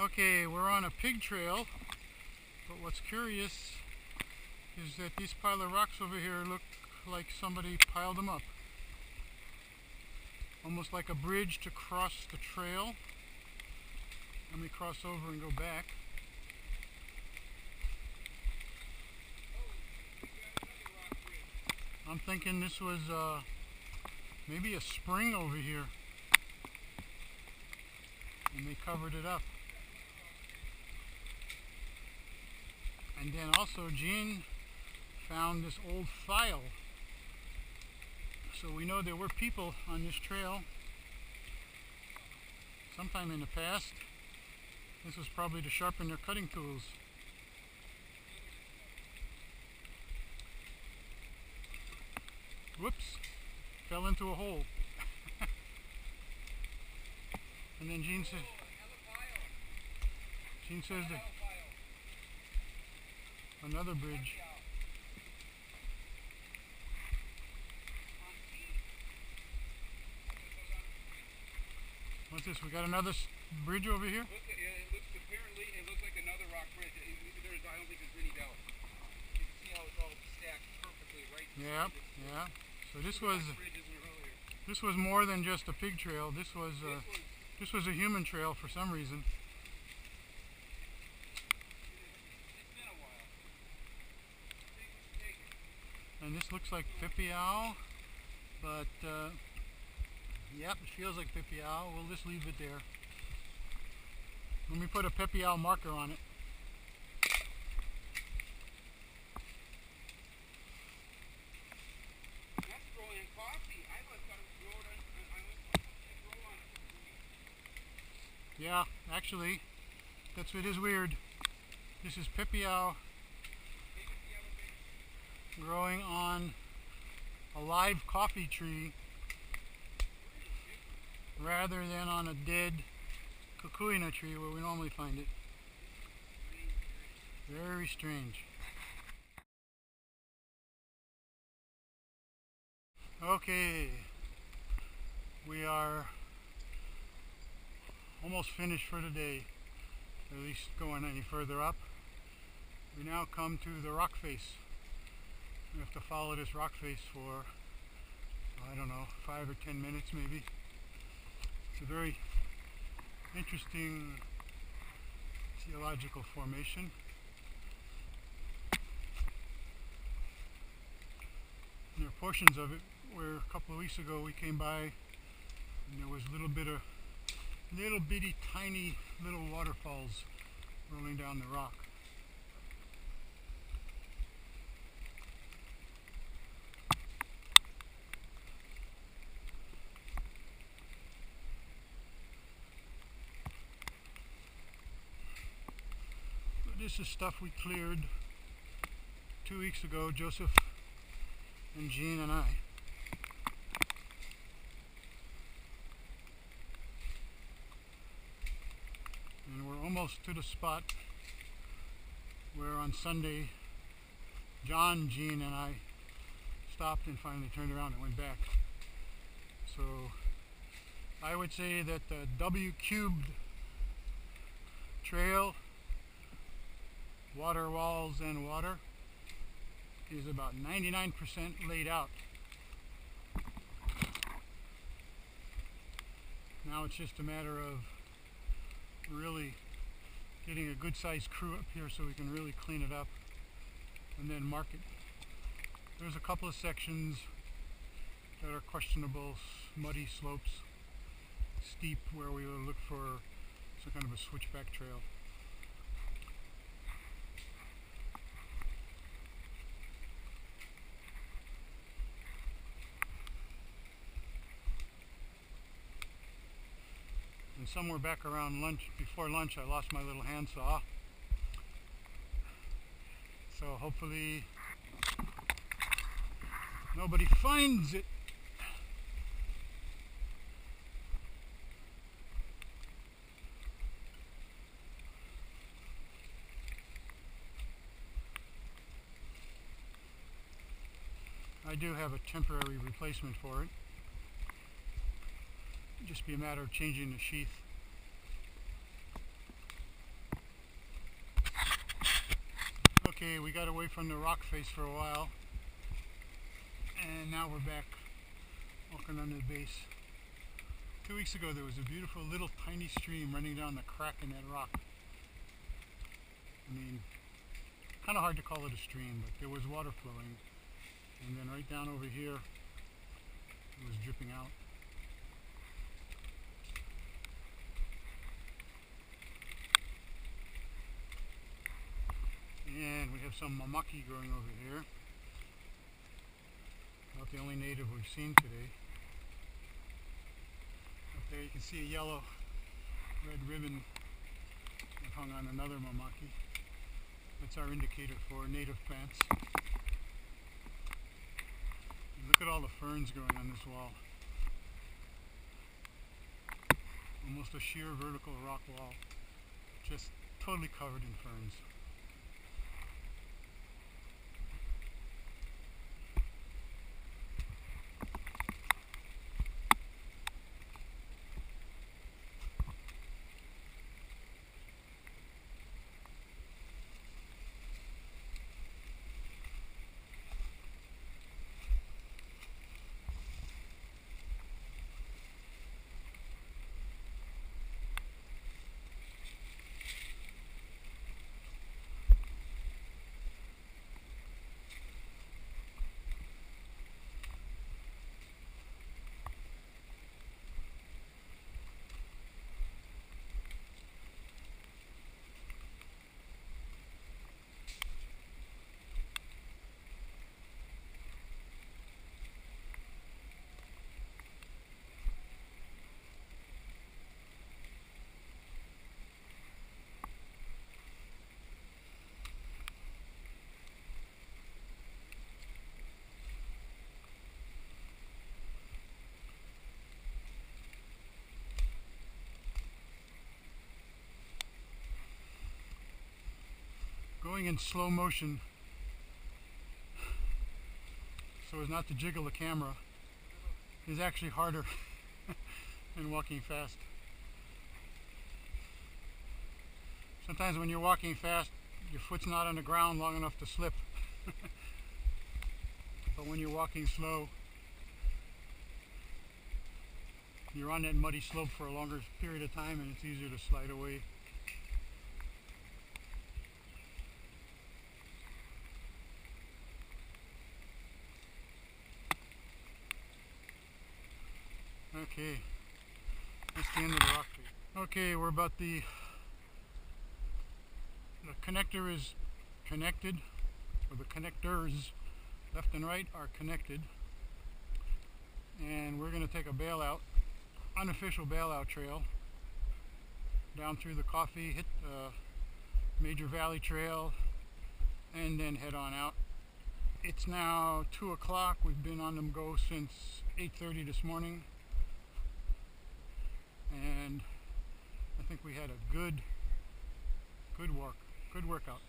Okay, we're on a pig trail, but what's curious is that these pile of rocks over here look like somebody piled them up. Almost like a bridge to cross the trail. Let me cross over and go back. I'm thinking this was maybe a spring over here, and they covered it up. And then also Gene found this old file. So we know there were people on this trail sometime in the past. This was probably to sharpen their cutting tools. Whoops, fell into a hole. And then Gene says that another bridge. What's this? We got another bridge over here? Apparently it looks like another rock bridge. I don't think there's any doubt. You can see how it's all stacked perfectly right. Yeah. So this was more than just a pig trail. This was a human trail for some reason. It's been a while. And this looks like Pipiao, but yep, it feels like Pipiao. We'll just leave it there. Let me put a Pipiao marker on it. That's growing coffee. I thought it was grow on Yeah, actually, that's what is weird. This is Pipiao growing on a live coffee tree rather than on a dead Kikuina tree where we normally find it. Very strange. Okay, we are almost finished for today, at least going any further up. We now come to the rock face. We have to follow this rock face for, I don't know, 5 or 10 minutes maybe. It's a very interesting geological formation. And there are portions of it where a couple of weeks ago we came by and there was little bitty tiny little waterfalls rolling down the rock. This is stuff we cleared 2 weeks ago, Joseph and Gene and I. And we're almost to the spot where on Sunday John, Gene and I stopped and finally turned around and went back. So I would say that the Wcube trail, water walls and water, is about 99% laid out. Now it's just a matter of really getting a good sized crew up here so we can really clean it up and then mark it. There's a couple of sections that are questionable, muddy slopes, steep, where we will look for some kind of a switchback trail. And somewhere back around lunch, before lunch, I lost my little handsaw. So hopefully nobody finds it. I do have a temporary replacement for it. It'd just be a matter of changing the sheath. Okay, we got away from the rock face for a while, and now we're back walking under the base. 2 weeks ago there was a beautiful little tiny stream running down the crack in that rock. I mean, kind of hard to call it a stream, but there was water flowing, and then right down over here it was dripping out. And we have some mamaki growing over here. About the only native we've seen today. Up there you can see a yellow red ribbon that hung on another mamaki. That's our indicator for native plants. And look at all the ferns growing on this wall. Almost a sheer vertical rock wall, just totally covered in ferns. Going in slow motion so as not to jiggle the camera is actually harder than walking fast. Sometimes when you're walking fast, your foot's not on the ground long enough to slip. But when you're walking slow, you're on that muddy slope for a longer period of time and it's easier to slide away. Okay, that's the end of the rock face. Okay, we're about the connector is connected, or the connectors left and right are connected, and we're going to take a bailout, unofficial bailout trail down through the coffee, hit the Major Valley Trail, and then head on out. It's now 2 o'clock. We've been on the go since 8:30 this morning. And I think we had a good workout.